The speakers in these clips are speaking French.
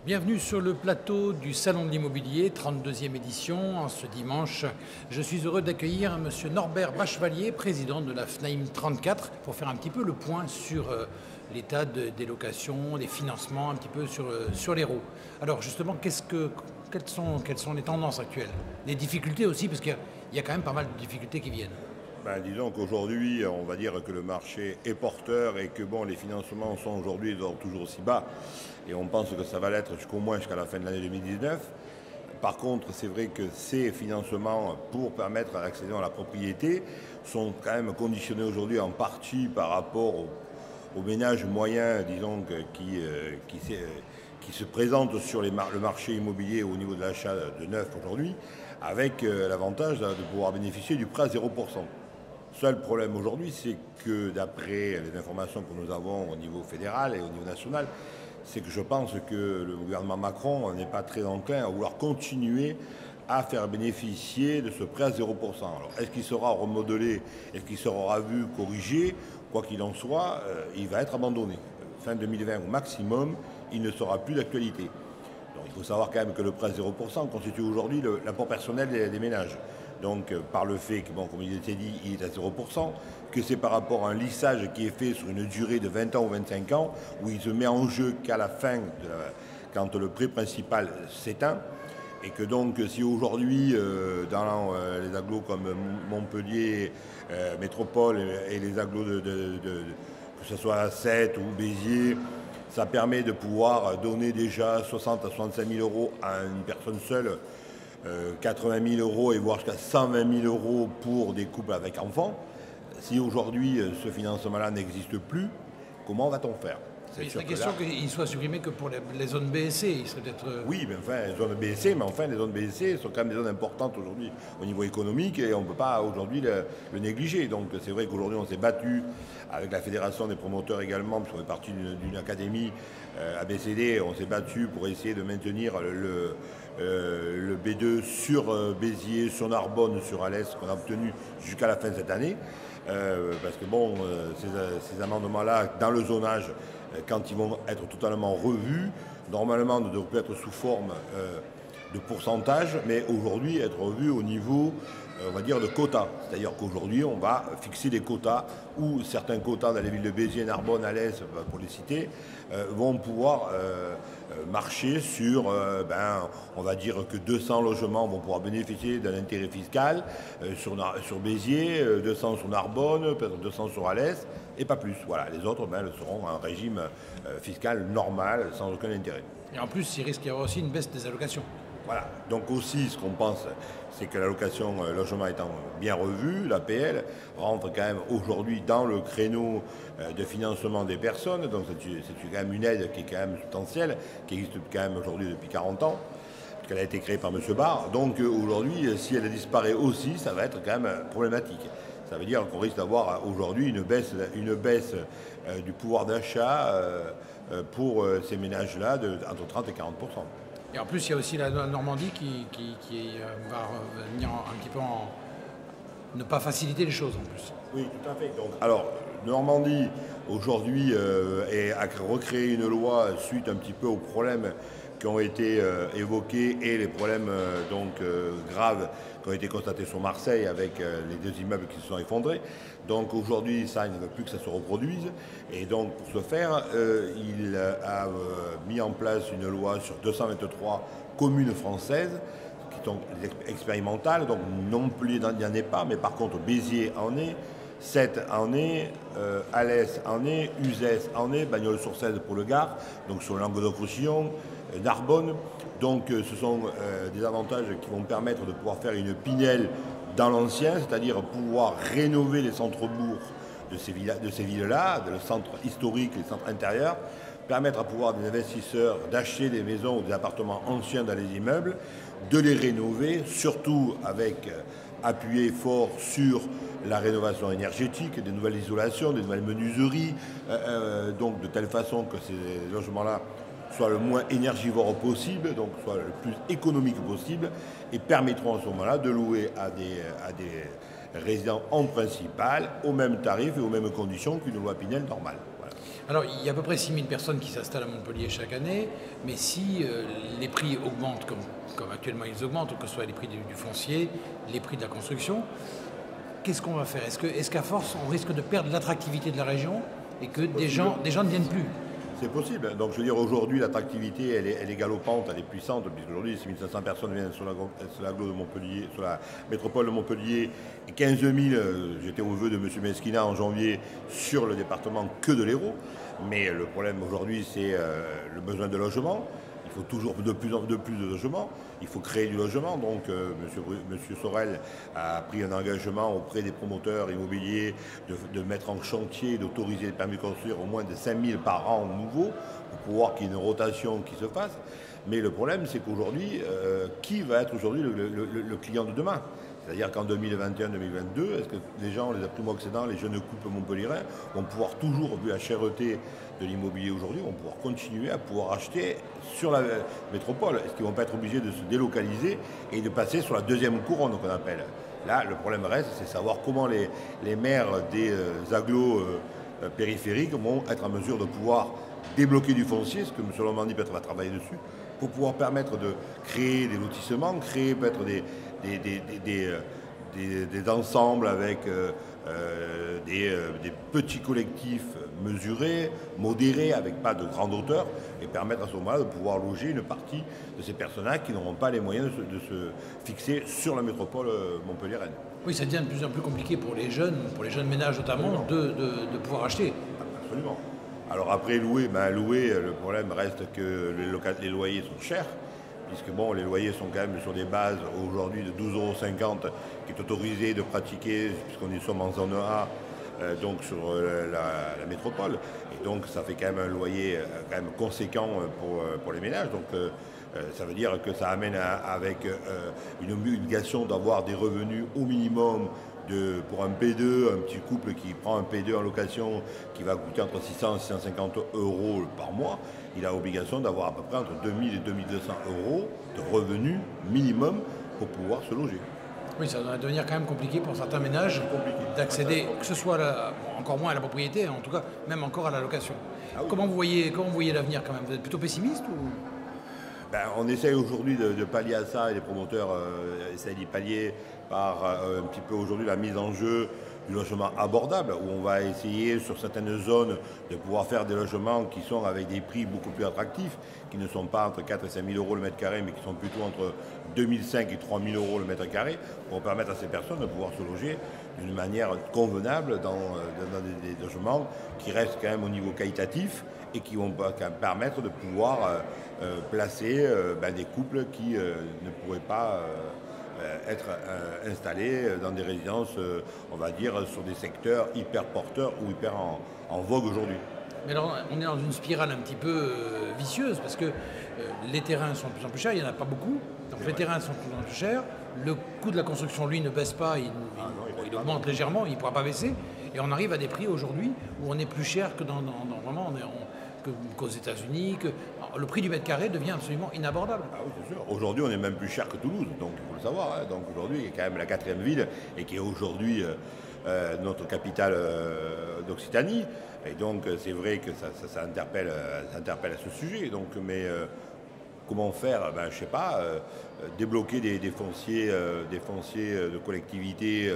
Bienvenue sur le plateau du Salon de l'Immobilier, 32e édition. En ce dimanche, je suis heureux d'accueillir M. Norbert Bachevalier, président de la FNAIM 34, pour faire un petit peu le point sur l'état des locations, des financements, un petit peu sur l'Hérault. Alors justement, quelles sont les tendances actuelles? Les difficultés aussi, parce qu'il y a quand même pas mal de difficultés qui viennent. Disons qu'aujourd'hui, on va dire que le marché est porteur et que les financements sont aujourd'hui toujours aussi bas. Et on pense que ça va l'être jusqu'au moins jusqu'à la fin de l'année 2019. Par contre, c'est vrai que ces financements pour permettre l'accession à la propriété sont quand même conditionnés aujourd'hui en partie par rapport aux ménages moyens, disons, qui se présentent sur le marché immobilier au niveau de l'achat de neuf aujourd'hui, avec l'avantage de pouvoir bénéficier du prêt à 0%. Seul problème aujourd'hui, c'est que d'après les informations que nous avons au niveau fédéral et au niveau national, c'est que je pense que le gouvernement Macron n'est pas très enclin à vouloir continuer à faire bénéficier de ce prêt à 0%. Alors, est-ce qu'il sera remodelé, est-ce qu'il sera revu, corrigé? Quoi qu'il en soit, il va être abandonné. Fin 2020 au maximum, il ne sera plus d'actualité. Donc, il faut savoir quand même que le prêt à 0% constitue aujourd'hui l'apport personnel des ménages. Donc, par le fait que, comme il était dit, il est à 0%, que c'est par rapport à un lissage qui est fait sur une durée de 20 ans ou 25 ans, où il se met en jeu qu'à la fin, quand le prêt principal s'éteint, et que donc, si aujourd'hui, dans les agglos comme Montpellier, Métropole et les agglos que ce soit à 7 ou Béziers, ça permet de pouvoir donner déjà 60 à 65 000 euros à une personne seule, 80 000 euros et voire jusqu'à 120 000 euros pour des couples avec enfants. Si aujourd'hui ce financement-là n'existe plus, comment va-t-on faire? Il serait question qu'il soit supprimé que pour les zones B et C. Il serait peut-être. Oui, mais enfin, les zones B et C, les zones B et C sont quand même des zones importantes aujourd'hui au niveau économique et on ne peut pas aujourd'hui le négliger. Donc c'est vrai qu'aujourd'hui on s'est battu avec la Fédération des promoteurs également, parce qu'on est parti d'une académie ABCD, on s'est battu pour essayer de maintenir le B2 sur Béziers, sur Narbonne, sur Alès, qu'on a obtenu jusqu'à la fin de cette année. Parce que ces amendements-là, dans le zonage, quand ils vont être totalement revus, normalement ne devraient pas être sous forme de pourcentage, mais aujourd'hui être revus au niveau, on va dire, de quotas. C'est-à-dire qu'aujourd'hui, on va fixer des quotas où certains quotas dans les villes de Béziers, Narbonne, Alès, pour les citer, vont pouvoir marcher sur, on va dire que 200 logements vont pouvoir bénéficier d'un intérêt fiscal sur Béziers, 200 sur Narbonne, peut-être 200 sur Alès, et pas plus. Voilà, les autres seront en régime fiscal normal, sans aucun intérêt. Et en plus, il risque d'y avoir aussi une baisse des allocations. Voilà, donc aussi ce qu'on pense, c'est que l'allocation logement étant bien revue, l'APL rentre quand même aujourd'hui dans le créneau de financement des personnes, donc c'est quand même une aide qui est quand même substantielle, qui existe quand même aujourd'hui depuis 40 ans, parce qu'elle a été créée par M. Barre. Donc aujourd'hui, si elle disparaît aussi, ça va être quand même problématique. Ça veut dire qu'on risque d'avoir aujourd'hui une baisse du pouvoir d'achat pour ces ménages-là entre 30 et 40%. Et en plus, il y a aussi la Normandie qui va venir un petit peu ne pas faciliter les choses en plus. Oui, tout à fait. Donc, alors, Normandie, aujourd'hui, a recréé une loi suite un petit peu aux problèmes qui ont été évoqués et les problèmes graves qui ont été constatés sur Marseille avec les deux immeubles qui se sont effondrés. Donc aujourd'hui, ça, il ne veut plus que ça se reproduise. Et donc pour ce faire, il a mis en place une loi sur 223 communes françaises qui sont expérimentales. Donc Montpellier n'y en est pas, mais par contre Béziers en est. Sète en est, Alès en est, Uzès en est, Bagnols-sur-Cèze pour le Gard, donc sur le Languedoc-Roussillon, Narbonne. Donc ce sont des avantages qui vont permettre de pouvoir faire une Pinel dans l'ancien, c'est-à-dire pouvoir rénover les centres-bourgs de ces villes-là, le centre historique, les centres intérieurs, permettre à pouvoir des investisseurs d'acheter des maisons ou des appartements anciens dans les immeubles, de les rénover, surtout avec appuyer fort sur la rénovation énergétique, des nouvelles isolations, des nouvelles menuiseries, donc de telle façon que ces logements-là soient le moins énergivores possible, donc soient le plus économique possible, et permettront à ce moment-là de louer à des résidents en principal au même tarif et aux mêmes conditions qu'une loi Pinel normale. Voilà. Alors, il y a à peu près 6 000 personnes qui s'installent à Montpellier chaque année, mais si les prix augmentent comme actuellement ils augmentent, que ce soit les prix du foncier, les prix de la construction, qu'est-ce qu'on va faire? Est-ce qu'à force, on risque de perdre l'attractivité de la région et que des gens ne viennent plus? C'est possible. Donc je veux dire, aujourd'hui, l'attractivité, elle est galopante, elle est puissante, puisqu'aujourd'hui, 6500 personnes viennent sur l'agglo de Montpellier, sur la métropole de Montpellier, et 15 000, j'étais au vœu de M. Mesquina en janvier, sur le département que de l'Hérault. Mais le problème aujourd'hui, c'est le besoin de logement. Il faut toujours de plus de logements. Il faut créer du logement. Donc, Monsieur Sorel a pris un engagement auprès des promoteurs immobiliers de mettre en chantier, d'autoriser les permis de construire au moins de 5 000 par an nouveaux pour pouvoir qu'il y ait une rotation qui se fasse. Mais le problème, c'est qu'aujourd'hui, qui va être aujourd'hui le client de demain? C'est-à-dire qu'en 2021-2022, est-ce que les gens, les primo-accédants, les jeunes couples montpelliérains vont pouvoir toujours, vu la cherté de l'immobilier aujourd'hui, vont pouvoir continuer à pouvoir acheter sur la métropole? Est-ce qu'ils ne vont pas être obligés de se délocaliser et de passer sur la deuxième couronne qu'on appelle? Là, le problème reste, c'est savoir comment les maires des agglos périphériques vont être en mesure de pouvoir débloquer du foncier, ce que M. Lomandi peut-être va travailler dessus, pour pouvoir permettre de créer des lotissements, créer peut-être des ensembles avec des petits collectifs mesurés, modérés, avec pas de grande hauteur, et permettre à ce moment-là de pouvoir loger une partie de ces personnages qui n'auront pas les moyens de se fixer sur la métropole montpelliéraine. Oui, ça devient de plus en plus compliqué pour les jeunes ménages notamment, de pouvoir acheter. Absolument. Alors après, louer, le problème reste que les loyers sont chers, puisque bon, les loyers sont quand même sur des bases aujourd'hui de 12,50 € qui est autorisé de pratiquer, puisqu'on sommes en zone A, donc sur la métropole. Et donc ça fait quand même un loyer quand même conséquent pour les ménages. Donc ça veut dire que ça amène avec une obligation d'avoir des revenus au minimum pour un P2, un petit couple qui prend un P2 en location qui va coûter entre 600 et 650 € par mois, il a l'obligation d'avoir à peu près entre 2000 et 2200 € de revenus minimum pour pouvoir se loger. Oui, ça va devenir quand même compliqué pour certains ménages d'accéder, que ce soit encore moins à la propriété, en tout cas même encore à la location. Ah oui. Comment vous voyez l'avenir quand même? Vous êtes plutôt pessimiste ou... On essaye aujourd'hui de pallier à ça, et les promoteurs essayent d'y pallier par un petit peu aujourd'hui la mise en jeu du logement abordable, où on va essayer sur certaines zones de pouvoir faire des logements qui sont avec des prix beaucoup plus attractifs, qui ne sont pas entre 4 et 5 000 € le mètre carré, mais qui sont plutôt entre 2005 et 3 000 € le mètre carré, pour permettre à ces personnes de pouvoir se loger d'une manière convenable dans des logements qui restent quand même au niveau qualitatif et qui vont permettre de pouvoir placer des couples qui ne pourraient pas être installés dans des résidences, on va dire, sur des secteurs hyper porteurs ou hyper en vogue aujourd'hui. Mais alors, on est dans une spirale un petit peu vicieuse, parce que les terrains sont de plus en plus chers, il n'y en a pas beaucoup, donc les terrains sont de plus en plus chers, le coût de la construction, lui, ne baisse pas, il augmente légèrement, il ne pourra pas baisser, et on arrive à des prix aujourd'hui où on est plus cher que qu'aux États-Unis, le prix du mètre carré devient absolument inabordable. Ah oui, c'est sûr. Aujourd'hui, on est même plus cher que Toulouse, donc il faut le savoir. Hein. Donc aujourd'hui, il y a quand même la 4e ville et qui est aujourd'hui notre capitale d'Occitanie. Et donc c'est vrai que ça interpelle à ce sujet. Donc, mais comment faire? Je ne sais pas. Débloquer des fonciers de collectivités,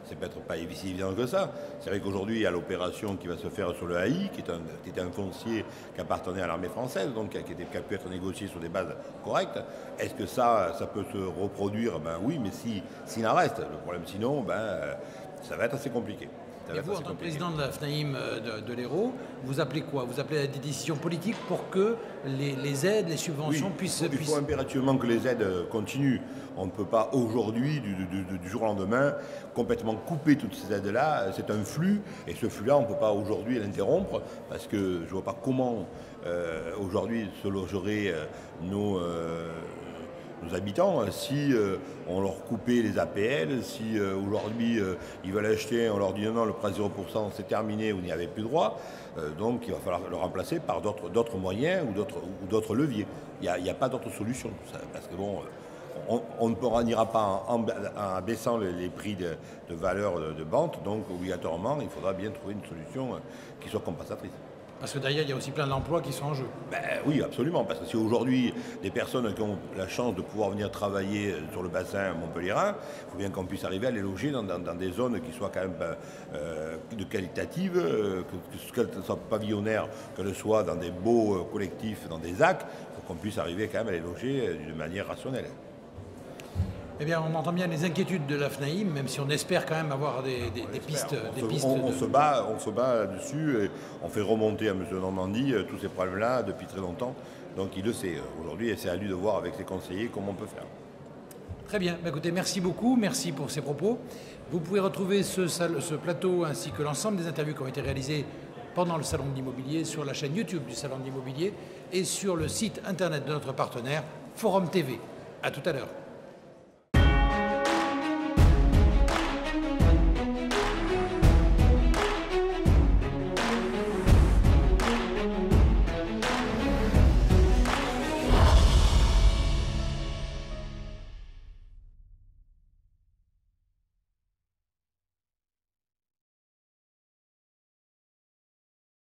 c'est peut-être pas si évident que ça. C'est vrai qu'aujourd'hui, il y a l'opération qui va se faire sur le AI, qui était un foncier qui appartenait à l'armée française, donc qui a pu être négocié sur des bases correctes. Est-ce que ça peut se reproduire? Oui, mais s'il en reste. Le problème, sinon, ça va être assez compliqué. Et vous, en tant que président de la FNAIM de l'Hérault, vous appelez quoi? Vous appelez à des décisions politiques pour que les aides, les subventions puissent... Il faut impérativement que les aides continuent. On ne peut pas aujourd'hui, du jour au lendemain, complètement couper toutes ces aides-là. C'est un flux, et ce flux-là, on ne peut pas aujourd'hui l'interrompre, parce que je ne vois pas comment aujourd'hui se logeraient nos habitants, si on leur coupait les APL, si aujourd'hui ils veulent acheter, on leur dit non, le prêt 0%, c'est terminé, vous n'y avez plus droit, donc il va falloir le remplacer par d'autres moyens ou d'autres leviers. Il n'y a pas d'autre solution, parce que bon, on n'ira pas en baissant les prix de valeur de vente, donc obligatoirement, il faudra bien trouver une solution qui soit compensatrice. Parce que derrière, il y a aussi plein d'emplois qui sont en jeu. Ben, oui, absolument, parce que si aujourd'hui, des personnes qui ont la chance de pouvoir venir travailler sur le bassin montpelliérain, il faut bien qu'on puisse arriver à les loger dans des zones qui soient quand même de qualitatives, qu'elles soient pavillonnaires, qu'elles soient dans des beaux collectifs, dans des ZAC, il faut qu'on puisse arriver quand même à les loger d'une manière rationnelle. Eh bien, on entend bien les inquiétudes de la FNAIM, même si on espère quand même avoir des pistes. On se bat dessus et on fait remonter à M. Normandie tous ces problèmes-là depuis très longtemps. Donc il le sait aujourd'hui et c'est à lui de voir avec ses conseillers comment on peut faire. Très bien. Bah, écoutez, merci beaucoup. Merci pour ces propos. Vous pouvez retrouver ce plateau ainsi que l'ensemble des interviews qui ont été réalisées pendant le Salon de l'immobilier sur la chaîne YouTube du Salon de l'immobilier et sur le site internet de notre partenaire Forum TV. À tout à l'heure.